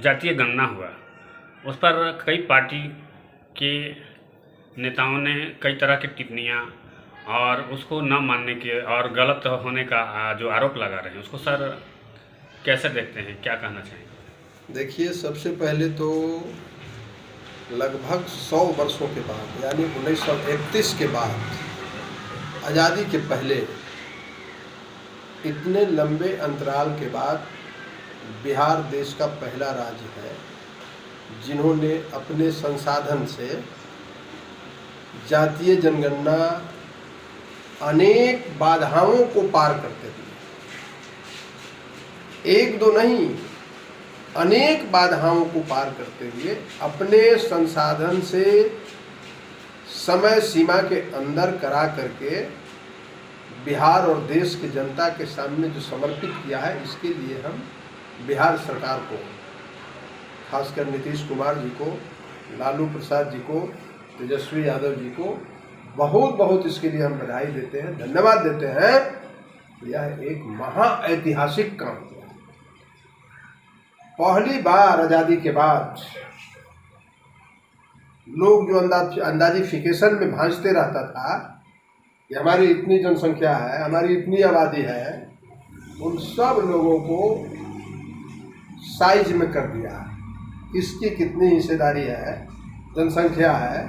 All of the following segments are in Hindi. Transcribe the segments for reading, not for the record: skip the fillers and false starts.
जातीय गणना हुआ, उस पर कई पार्टी के नेताओं ने कई तरह की टिप्पणियां और उसको न मानने के और गलत होने का जो आरोप लगा रहे हैं, उसको सर कैसे देखते हैं, क्या कहना चाहेंगे? देखिए, सबसे पहले तो लगभग 100 वर्षों के बाद यानी 1931 के बाद, आज़ादी के पहले इतने लंबे अंतराल के बाद बिहार देश का पहला राज्य है जिन्होंने अपने संसाधन से जातीय जनगणना अनेक बाधाओं को पार करते हुए, एक दो नहीं अनेक बाधाओं को पार करते हुए अपने संसाधन से समय सीमा के अंदर करा करके बिहार और देश की जनता के सामने जो समर्पित किया है, इसके लिए हम बिहार सरकार को, खासकर नीतीश कुमार जी को, लालू प्रसाद जी को, तेजस्वी यादव जी को बहुत बहुत इसके लिए हम बधाई देते हैं, धन्यवाद देते हैं। यह एक महाऐतिहासिक काम किया। पहली बार आज़ादी के बाद लोग जो अंदाजिफिकेशन में भांजते रहता था कि हमारी इतनी जनसंख्या है, हमारी इतनी आबादी है, उन सब लोगों को साइज में कर दिया, किसकी कितनी हिस्सेदारी है, जनसंख्या है।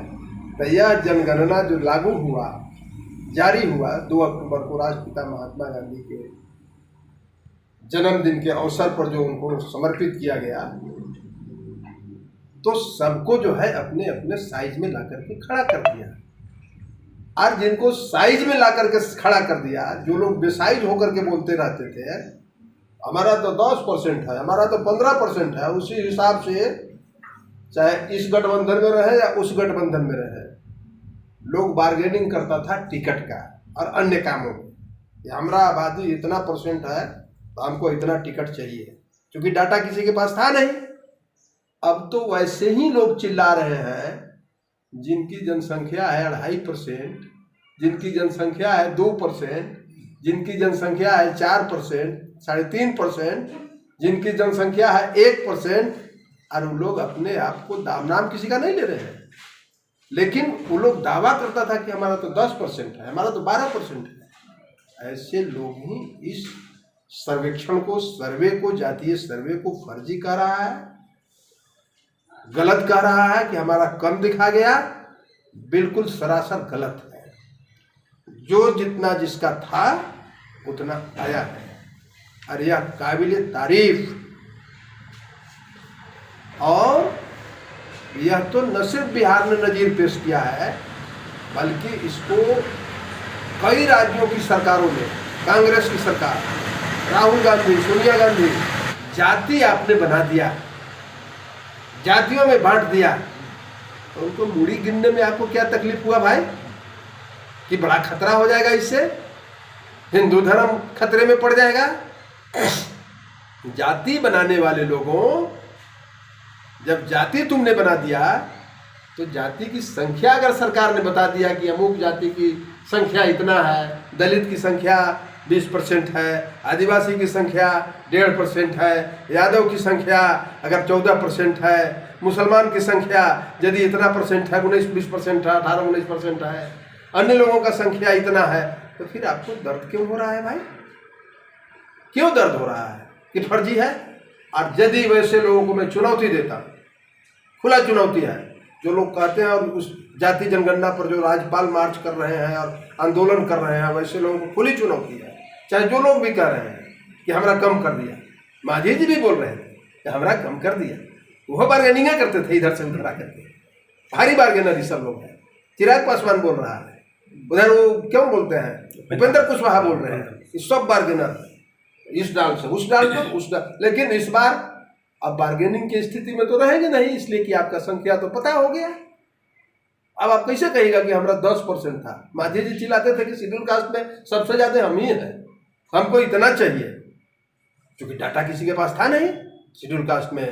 तो यह जनगणना जो लागू हुआ, जारी हुआ 2 अक्टूबर को राष्ट्रपिता महात्मा गांधी के जन्मदिन के अवसर पर जो उनको समर्पित किया गया, तो सबको जो है अपने अपने साइज में ला करके खड़ा कर दिया। और जिनको साइज में ला करके खड़ा कर दिया, जो लोग बेसाइज होकर के बोलते रहते थे हमारा तो 10% है, हमारा तो 15% है, उसी हिसाब से चाहे इस गठबंधन में रहे या उस गठबंधन में रहे, लोग बार्गेनिंग करता था टिकट का और अन्य कामों में। हमारा आबादी इतना % है तो हमको इतना टिकट चाहिए, क्योंकि डाटा किसी के पास था नहीं। अब तो वैसे ही लोग चिल्ला रहे हैं, जिनकी जनसंख्या है 2.5%, जिनकी जनसंख्या है 2%, जिनकी जनसंख्या है 4%, 3.5%, जिनकी जनसंख्या है 1%, और वो लोग अपने आप को नाम किसी का नहीं ले रहे हैं, लेकिन वो लोग दावा करता था कि हमारा तो 10% है, हमारा तो 12% है। ऐसे लोग ही इस सर्वे को जातीय सर्वे को फर्जी कह रहा है, गलत कह रहा है कि हमारा कम दिखा गया। बिल्कुल सरासर गलत है। जो जितना जिसका था उतना आया है, और यह काबिले तारीफ। और यह तो न सिर्फ बिहार ने नजीर पेश किया है, बल्कि इसको कई राज्यों की सरकारों ने, कांग्रेस की सरकार, राहुल गांधी, सोनिया गांधी, जाति आपने बना दिया, जातियों में बांट दिया। तो उनको मूड़ी गिनने में आपको क्या तकलीफ हुआ भाई, कि बड़ा खतरा हो जाएगा, इससे हिंदू धर्म खतरे में पड़ जाएगा। जाति बनाने वाले लोगों, जब जाति तुमने बना दिया, तो जाति की संख्या अगर सरकार ने बता दिया कि अमुक जाति की संख्या इतना है, दलित की संख्या 20% है, आदिवासी की संख्या 1.5% है, यादव की संख्या अगर 14% है, मुसलमान की संख्या यदि इतना % है, 19-20% है, 18-19% है, अन्य लोगों का संख्या इतना है, तो फिर आपको दर्द क्यों हो रहा है भाई? क्यों दर्द हो रहा है कि फर्जी है? और यदि वैसे लोगों को मैं चुनौती देता, खुला चुनौती है, जो लोग कहते हैं और उस जाति जनगणना पर जो राज्यपाल मार्च कर रहे हैं और आंदोलन कर रहे हैं, वैसे लोगों को खुली चुनौती है। चाहे जो लोग भी कह रहे हैं कि हमरा कम कर दिया, मांझी जी भी बोल रहे थे कि हमरा कम कर दिया, वो बार्गेनिंग करते थे इधर से उधर आकर के, भारी बार्गेनर सब लोग हैं। चिराग पासवान बोल रहा है, उधर वो क्यों बोलते हैं, उपेंद्र कुशवाहा बोल रहे हैं, इस सब बार्गेनर, इस डाल से उस डाल पर उस डाल। लेकिन इस बार अब बार्गेनिंग की स्थिति में तो रहेंगे नहीं, इसलिए कि आपका संख्या तो पता हो गया। अब आप कैसे कहिएगा कि हमारा 10% था? मांझी जी चिल्लाते थे कि शेड्यूल कास्ट में सबसे ज्यादा हम ही हैं, हमको इतना चाहिए, क्योंकि डाटा किसी के पास था नहीं। शेड्यूल कास्ट में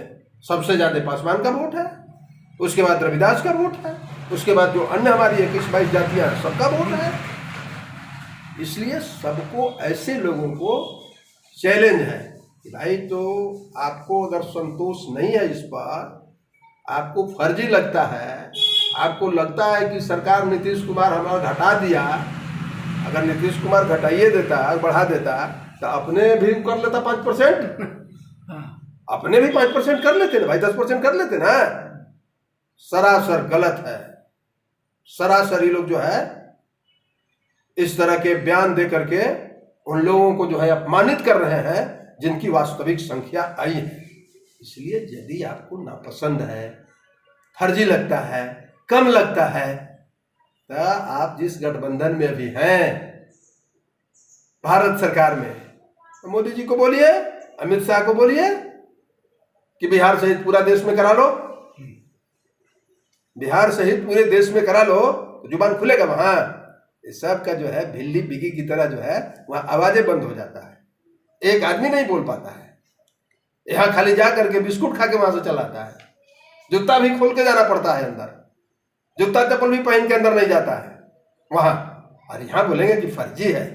सबसे ज्यादा पासवान का वोट है, उसके बाद रविदास का वोट है, उसके बाद जो अन्य हमारी 21-22 जातियां हैं सबका वोट है। इसलिए सबको, ऐसे लोगों को चैलेंज है कि भाई तो आपको अगर संतोष नहीं है इस पर, आपको फर्जी लगता है, आपको लगता है कि सरकार नीतीश कुमार हमारा घटा दिया, अगर नीतीश कुमार घटाइए देता, बढ़ा देता तो अपने भी कर लेता 5%, अपने भी 5% कर लेते ना भाई, 10% कर लेते ना। सरासर गलत है, सरासर ये लोग जो है इस तरह के बयान दे करके उन लोगों को जो है अपमानित कर रहे हैं जिनकी वास्तविक संख्या आई है। इसलिए यदि आपको नापसंद है, फर्जी लगता है, कम लगता है, तो आप जिस गठबंधन में अभी हैं भारत सरकार में, तो मोदी जी को बोलिए, अमित शाह को बोलिए कि बिहार सहित पूरा देश में करा लो, बिहार सहित पूरे देश में करा लो, तो जुबान खुलेगा वहां। इस सब का जो है भिल्ली बिगी की तरह जो है वहां आवाजें बंद हो जाता है, एक आदमी नहीं बोल पाता है। यहाँ खाली जा करके बिस्कुट खा के वहां से चलाता है, जूता भी खोल के जाना पड़ता है अंदर, जूता चप्पल भी पहन के अंदर नहीं जाता है वहां। और यहाँ बोलेंगे कि फर्जी है,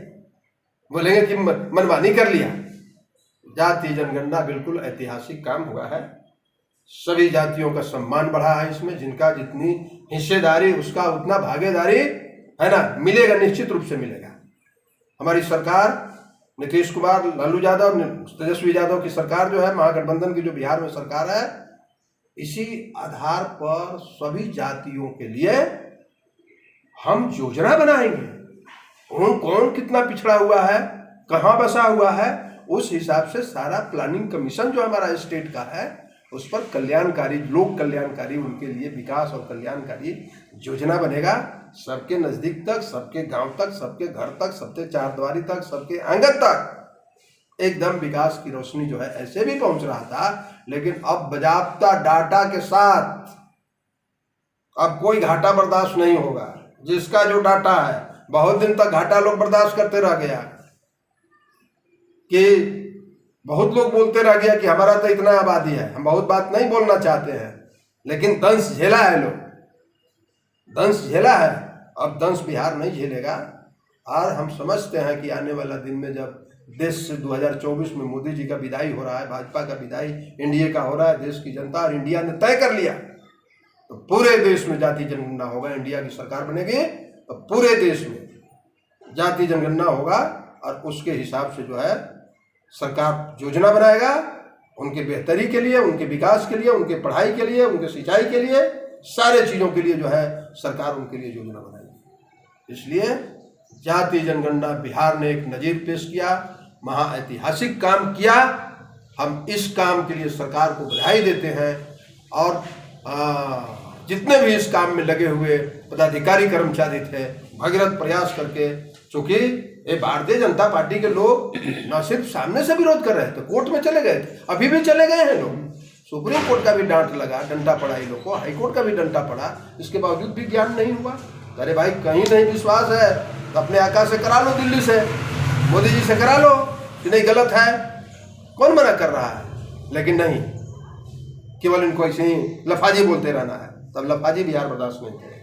बोलेंगे कि मनमानी कर लिया। जाति जनगणना बिल्कुल ऐतिहासिक काम हुआ है, सभी जातियों का सम्मान बढ़ा है इसमें, जिनका जितनी हिस्सेदारी उसका उतना भागीदारी है ना, मिलेगा, निश्चित रूप से मिलेगा। हमारी सरकार नीतीश कुमार, लालू यादव, तेजस्वी यादव की सरकार जो है, महागठबंधन की जो बिहार में सरकार है, इसी आधार पर सभी जातियों के लिए हम योजना बनाएंगे। कौन कितना पिछड़ा हुआ है, कहाँ बसा हुआ है, उस हिसाब से सारा प्लानिंग कमीशन जो हमारा स्टेट का है उस पर कल्याणकारी, लोक कल्याणकारी, उनके लिए विकास और कल्याणकारी योजना बनेगा। सबके नजदीक तक, सबके गांव तक, सबके घर तक, सबके चारद्वारी तक, सबके आंगन तक एकदम विकास की रोशनी जो है ऐसे भी पहुंच रहा था। लेकिन अब बाजाबता डाटा के साथ अब कोई घाटा बर्दाश्त नहीं होगा। जिसका जो डाटा है, बहुत दिन तक घाटा लोग बर्दाश्त करते रह गया, कि बहुत लोग बोलते रह गया कि हमारा तो इतना आबादी है, हम बहुत बात नहीं बोलना चाहते हैं, लेकिन दंश झेला है, लोग दंश झेला है। अब दंश बिहार नहीं झेलेगा। और हम समझते हैं कि आने वाला दिन में जब देश से 2024 में मोदी जी का विदाई हो रहा है, भाजपा का विदाई एनडीए का हो रहा है, देश की जनता और इंडिया ने तय कर लिया तो पूरे देश में जाति जनगणना होगा। इंडिया की सरकार बनेगी तो पूरे देश में जाति जनगणना होगा, और उसके हिसाब से जो है सरकार योजना बनाएगा उनके बेहतरी के लिए, उनके विकास के लिए, उनके पढ़ाई के लिए, उनके सिंचाई के लिए, सारे चीज़ों के लिए जो है सरकार उनके लिए योजना बनाएगी। इसलिए जाति जनगणना बिहार ने एक नजीर पेश किया, महाऐतिहासिक काम किया। हम इस काम के लिए सरकार को बधाई देते हैं, और जितने भी इस काम में लगे हुए पदाधिकारी कर्मचारी थे, भगीरथ प्रयास करके, चूंकि ये भारतीय जनता पार्टी के लोग न सिर्फ सामने से विरोध कर रहे थे, कोर्ट में चले गए थे, अभी भी चले गए हैं लोग, सुप्रीम कोर्ट का भी डांट लगा, डंडा पड़ा इन लोग को, हाई कोर्ट का भी डंडा पड़ा, इसके बावजूद भी ज्ञान नहीं हुआ। अरे भाई कहीं नहीं विश्वास है तो अपने आका से करा लो, दिल्ली से, मोदी जी से करा लो कि नहीं गलत है, कौन मना कर रहा है। लेकिन नहीं, केवल इनको ऐसे ही लफाजी बोलते रहना है, तब लफाजी बिहार बर्दाश्त नहीं करेगा।